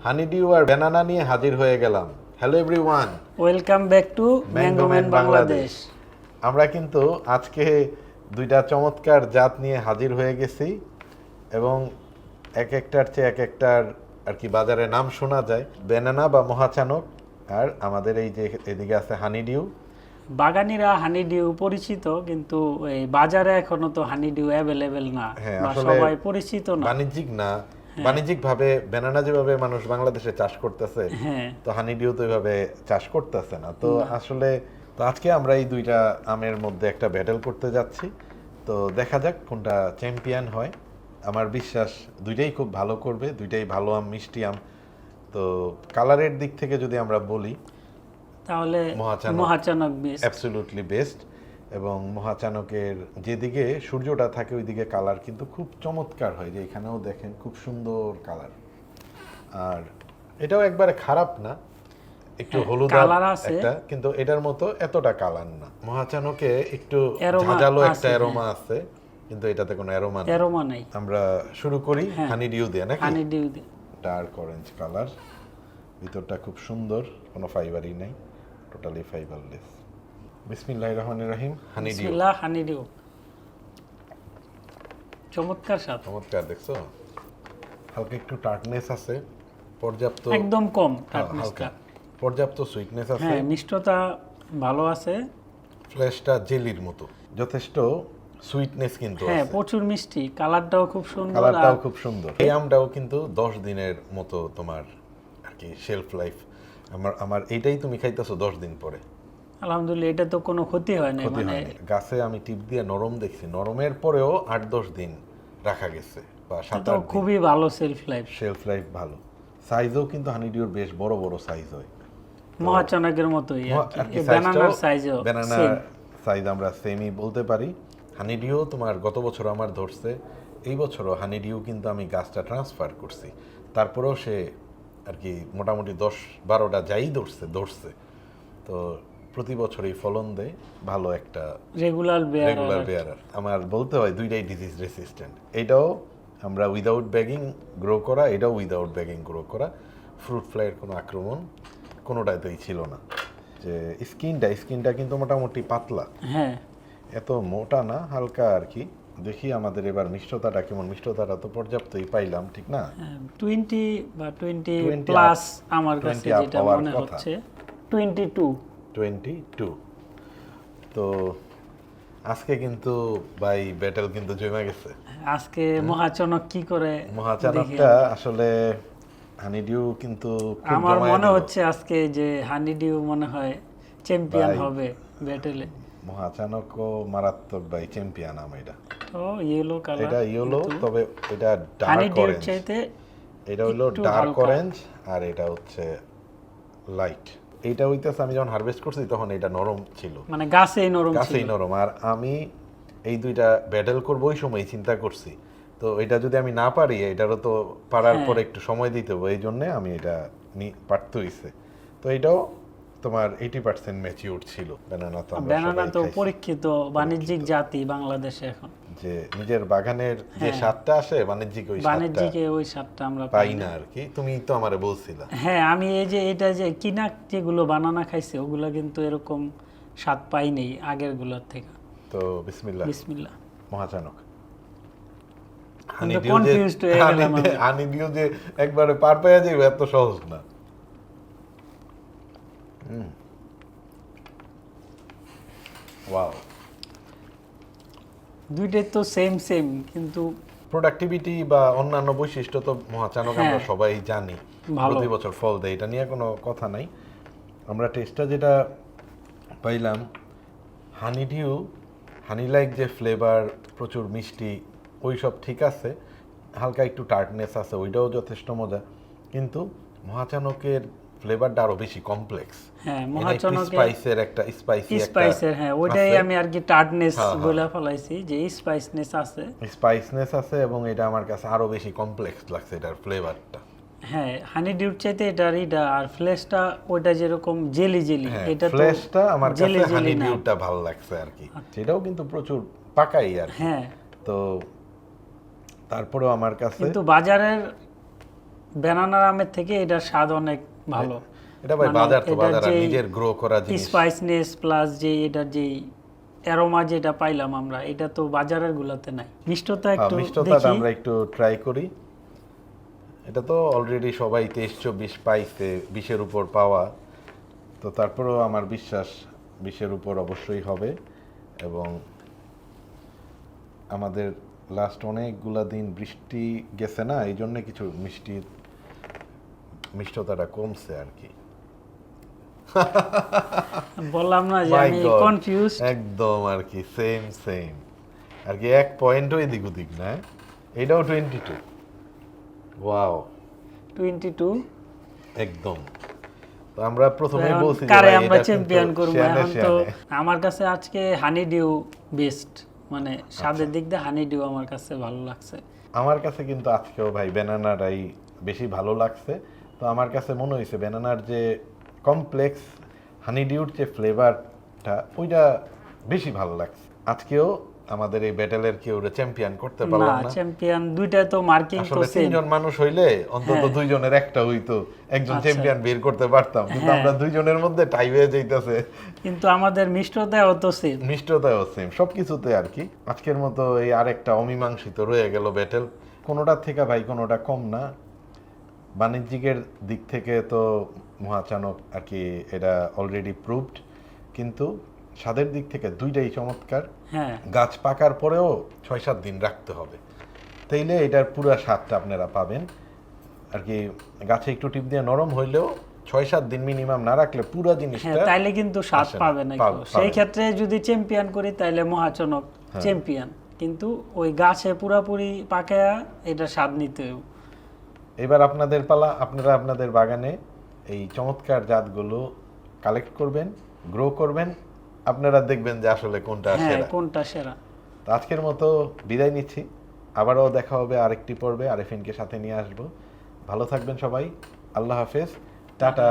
Honeydew আর banana নিয়ে হাজির হয়ে গেলাম। Hello everyone, welcome back to mango man Bangladesh. আমরা কিন্তু আজকে দুইটা চমৎকার জাত নিয়ে হাজির হয়ে গেছি এবং এক একটার চেয়ে এক একটার আর কি বাজারে নাম শোনা যায়, ব্যানানা বা মহাচানক। আর আমাদের এই যে এদিকে আছে হানিডিউ। বাগানিরা হানিডিউ পরিচিত, কিন্তু এই বাজারে এখনো তো হানিডিউ অ্যাভেলেবেল না, হ্যাঁ, বা আসলে সবাই পরিচিত না। বাণিজ্যিক না, বাণিজ্যিকভাবে ব্যানানা যেভাবে মানুষ বাংলাদেশে চাষ করতেছে, হ্যাঁ, তো হানিডিউ তো এইভাবে চাষ করতেছে না। তো আসলে তো আজকে আমরা এই দুইটা আমের মধ্যে একটা ব্যাটেল করতে যাচ্ছি। তো দেখা যাক কোনটা চ্যাম্পিয়ন হয়। আমার বিশ্বাস দুইটাই খুব ভালো করবে, দুইটাই ভালো আম, মিষ্টি আম। তো কালারের দিক থেকে যদি আমরা বলি তাহলে মহাচানক বেস্ট, অ্যাবসলিউটলি বেস্ট। এবং মহাচানকের যেদিকে সূর্যটা থাকে ওইদিকে কালার কিন্তু খুব চমৎকার হয়, যে এখানেও দেখেন খুব সুন্দর কালার। আর এটাও একবারে খারাপ না, একটু হলুদ কালার আছে একটা, কিন্তু এটার মতো এতটা কালার না। মহাচানকে একটু অ্যারোমা ঝাঁঝালো একটা আছে, অ্যারোমা আছে, কিন্তু এটাতে কোনো অ্যারোমা নেই। অ্যারোমা নাই। আমরা শুরু করি হানিডিউ দিয়ে নাকি? হানিডিউ দিয়ে। ডার্ক অরেঞ্জ কালার, ভিতরটা খুব সুন্দর, কোনো ফাইবারই নেই, টোটালি ফাইবারলেস। বিসমিল্লাহির রহমানির রহিম। হানিডিউ, বিসমিল্লাহ। হানিডিউ চমৎকার স্বাদ, চমৎকার। দেখছো হালকা একটু টার্টনেস আছে, পর্যাপ্ত, একদম কম হালকা টার্টনেসটা। পর্যাপ্ত সুইটনেস আছে, হ্যাঁ, মিষ্টতা ভালো আছে। ফ্লেশটা জেলির মতো, যথেষ্ট সুইটনেস কিন্তু হ্যাঁ, আছে। প্রচুর মিষ্টি, কালারটাও খুব সুন্দর। কালারটাও খুব সুন্দর। এই আমটাও কিন্তু 10 দিনের মতো তোমার আর কি শেলফ লাইফ। আমার এইটাই তুমি খাইতেছো 10 দিন পরে, আলহামদুলিল্লাহ, এটা তো কোনো ক্ষতি হয় না। ক্ষতি মানে হয়নি। গাছে আমি টিপ দিয়ে নরম দেখছি, নরমের পরেও 8-10 দিন রাখা গেছে, বা তো 7-8 দিন। খুবই ভালো সেলফ লাইফ। শেলফ লাইফ ভালো। সাইজও কিন্তু হানিডিউর বেশ বড় বড় সাইজ হয়, মহাচানকের মতোই আর কি। আর কি ব্যানানার সাইজও ব্যানানার সাইজ আমরা সেমই বলতে পারি। হানিডিউ তোমার গত বছর আমার ধরছে, এই বছরও হানিডিউ কিন্তু আমি গাছটা ট্রান্সফার করছি, তারপরেও সে আর কি মোটামুটি 10-12টা যাই ধরছে। তো প্রতি বছরই ফলন দেয় ভালো একটা রেগুলার বেয়ারার। আমার বলতে হয় দুইটাই ডিজিজ রেসিস্ট্যান্ট। এটাও আমরা উইদাউট ব্যাগিং গ্রো করা, এটাও উইদাউট ব্যাগিং গ্রো করা। ফ্রুট ফ্লাইয়ের কোনো আক্রমণ কোনোটাতেই ছিল না। যে স্কিনটা কিন্তু মোটামুটি পাতলা, হ্যাঁ, এত মোটা না, হালকা আর কি। দেখি আমাদের এবার মিষ্টতাটা কেমন। মিষ্টতাটা তো পর্যাপ্তই পাইলাম, ঠিক না? 20 বা 20 20 প্লাস আমার কাছে 20 up যেটা হওয়ার মনে কথা। হচ্ছে 22। 22। তো আজকে কিন্তু ভাই ব্যাটেল কিন্তু জমে গেছে। আজকে মহাচানক কি করে মহাচানকটা আসলে হানিডিউ কিন্তু খুব আমার জমায়ে মনে দিল। হচ্ছে আজকে যে হানিডিউ মনে হয় চ্যাম্পিয়ন ভাই, হবে ব্যাটেলে। মহাচানকও মারাত্মক ভাই, চ্যাম্পিয়ন আম এটা। তো ইয়েলো কালার, এটা ইয়েলো, তবে এটা ডার্ক হানিডিউর অরেঞ্জ। চাইতে এটা হলো একটু ডার্ক হালকা। অরেঞ্জ, আর এটা হচ্ছে লাইট। এইটা হইতেছে আমি যখন হারভেস্ট করছি তখন এটা নরম ছিল, মানে গাছেই নরম ছিল। গাছেই নরম। আর আমি এই দুইটা ব্যাটেল করবো ওই সময় চিন্তা করছি, তো এটা যদি আমি না পারি, এটারও তো পারার পরে একটু সময় দিতে হবে, এই জন্যে আমি এটা পারতে হইছে। তো এটাও তোমার 80% ম্যাচিউর ছিল। ব্যানানা তো আমরা ব্যানানা সবাই তো খাইছি। পরীক্ষিত বাণিজ্যিক জাতি বাংলাদেশে এখন। যে নিজের বাগানের যে স্বাদটা আসে, বাণিজ্যিক ওই স্বাদটা বাণিজ্যিকে ওই স্বাদটা আমরা পাই না আর কি। তুমি তো আমারে বলছিলা। হ্যাঁ, আমি এই যে এটা যে কিনা যেগুলো বানানা খাইছি ওগুলো কিন্তু এরকম স্বাদ পাই নেই আগের গুলোর থেকে। তো বিসমিল্লাহ। বিসমিল্লাহ। মহাচানক। কিন্তু confused হয়ে গেলাম আমি। হানিডিউ যে একবারে পার পেয়ে যাবে এত সহজ না। ওয়াও। দুইটাই তো সেম কিন্তু প্রোডাক্টিভিটি বা অন্যান্য বৈশিষ্ট্য তো মহাচানক আমরা সবাই জানি, ভালো। প্রতি বছর ফল দেয়, এটা নিয়ে কোনো কথা নাই। আমরা টেস্টটা যেটা পাইলাম, হানিডিউ হানি লাইক যে ফ্লেভার, প্রচুর মিষ্টি, ওই সব ঠিক আছে, হালকা একটু টার্টনেস আছে, ওইটাও যথেষ্ট মজা। কিন্তু মহাচানকের ফ্লেভারটা আরো বেশি কমপ্লেক্স। হ্যাঁ, মহাচানকের স্পাইসের একটা স্পাইসের, হ্যাঁ, ওইটাই আমি আর কি টার্টনেস বলে ফলাইছি, যে স্পাইসনেস আছে এবং এটা আমার কাছে আরো বেশি কমপ্লেক্স লাগছে এটার ফ্লেভারটা। হ্যাঁ, হানিডিউর চাইতে এটা আর ফ্লেশটা ওইটা যেরকম জেলি এটা তো ফ্লেশটা আমার কাছে জেলি না। হানিডিউটা ভালো লাগছে আর কি। সেটাও কিন্তু প্রচুর পাকাই আর কি। হ্যাঁ, তো তারপরেও আমার কাছে কিন্তু বাজারের ব্যানানার আমের থেকে এটার স্বাদ অনেক ভালো। এটা ভাই মানে বাজার তো এটার বাজার আর যেই নিজের গ্রো করা জিনিস। স্পাইসনেস প্লাস যে এটার যে অ্যারোমা যেটা পাইলাম আমরা, এটা তো বাজারের গুলাতে নাই। মিষ্টতা একটু মিষ্টতাটা দেখি। আমরা একটু ট্রাই করি। এটা তো অলরেডি সবাই 23-24 পাইছে, 20-এর উপর পাওয়া, তো তারপরেও আমার বিশ্বাস 20-এর উপর অবশ্যই হবে। এবং আমাদের লাস্ট অনেকগুলা দিন বৃষ্টি গেছে না, এই জন্য কিছু মিষ্টতাটা কমছে আর কি। বললাম না যে My আমি God, কনফিউজ। একদম আর কি সেম আর কি, এক পয়েন্টও এদিক ওদিক না। এটাও 22। ওয়াও, 22। একদম। তো আমরা প্রথমে এখন বলছি যে কারে ভাই আমরা এটা চ্যাম্পিয়ন কিন্তু করব। শিয়ানে এখন তো শিয়ানে। আমার কাছে আজকে হানি ডিউ বেস্ট, মানে স্বাদের দিক দিয়ে হানি ডিউ আমার কাছে ভালো লাগছে। আমার কাছে কিন্তু আজকেও ভাই ব্যানানাটাই বেশি ভালো লাগছে। তো আমার কাছে মনে হয়েছে ব্যানানার যে কমপ্লেক্স হানিডিউর যে ফ্লেভারটা, ওইটা বেশি ভালো লাগছে। আজকেও আমাদের এই ব্যাটেলের কেউ চ্যাম্পিয়ন করতে না, পারলাম না। চ্যাম্পিয়ন দুইটাই তো মার্কিং তো আসলে সেম। 3 জন মানুষ হইলে অন্তত হ্যাঁ। 2 জনের একটা হইতো, একজন আচ্ছা। চ্যাম্পিয়ন বের করতে পারতাম, কিন্তু হ্যাঁ। আমরা 2 জনের মধ্যে টাই হয়ে যাইতাছে। কিন্তু আমাদের মিষ্টতাও তো সেম। মিষ্টতাও সেম, সবকিছুতে আর কি। আজকের মতো এই আরেকটা অমীমাংসিত রয়ে গেল ব্যাটেল। কোনোটার থেকে ভাই কোনোটা কম না। বাণিজ্যিকের দিক থেকে তো মহাচানক আর কি এটা অলরেডি প্রুভড, কিন্তু স্বাদের দিক থেকে দুইটাই চমৎকার। হ্যাঁ, গাছ পাকার পরেও 6-7 দিন রাখতে হবে, তাইলে এটার পুরো স্বাদটা আপনারা পাবেন আর কি। গাছে একটু টিপ দিয়ে নরম হইলেও 6-7 দিন মিনিমাম না রাখলে পুরো হ্যাঁ, জিনিসটা তাইলে কিন্তু স্বাদ আসে না। পাবে না কেউ। সেই ক্ষেত্রে যদি চ্যাম্পিয়ন করি তাইলে মহাচনক হ্যাঁ। চ্যাম্পিয়ন, কিন্তু ওই গাছে পুরাপুরি পাকায়া এটা স্বাদ নিতে হবে। এবার আপনাদের পালা, আপনারা আপনাদের বাগানে এই চমৎকার জাতগুলো কালেক্ট করবেন, গ্রো করবেন, আপনারা দেখবেন যে আসলে কোনটা হ্যাঁ, সেরা। কোনটা সেরা। তো আজকের মতো বিদায় নিচ্ছি, আবারও দেখা হবে আরেকটি পর্বে, আরেফিনকে সাথে নিয়ে আসবো। ভালো থাকবেন সবাই, আল্লাহ হাফেজ, টাটা।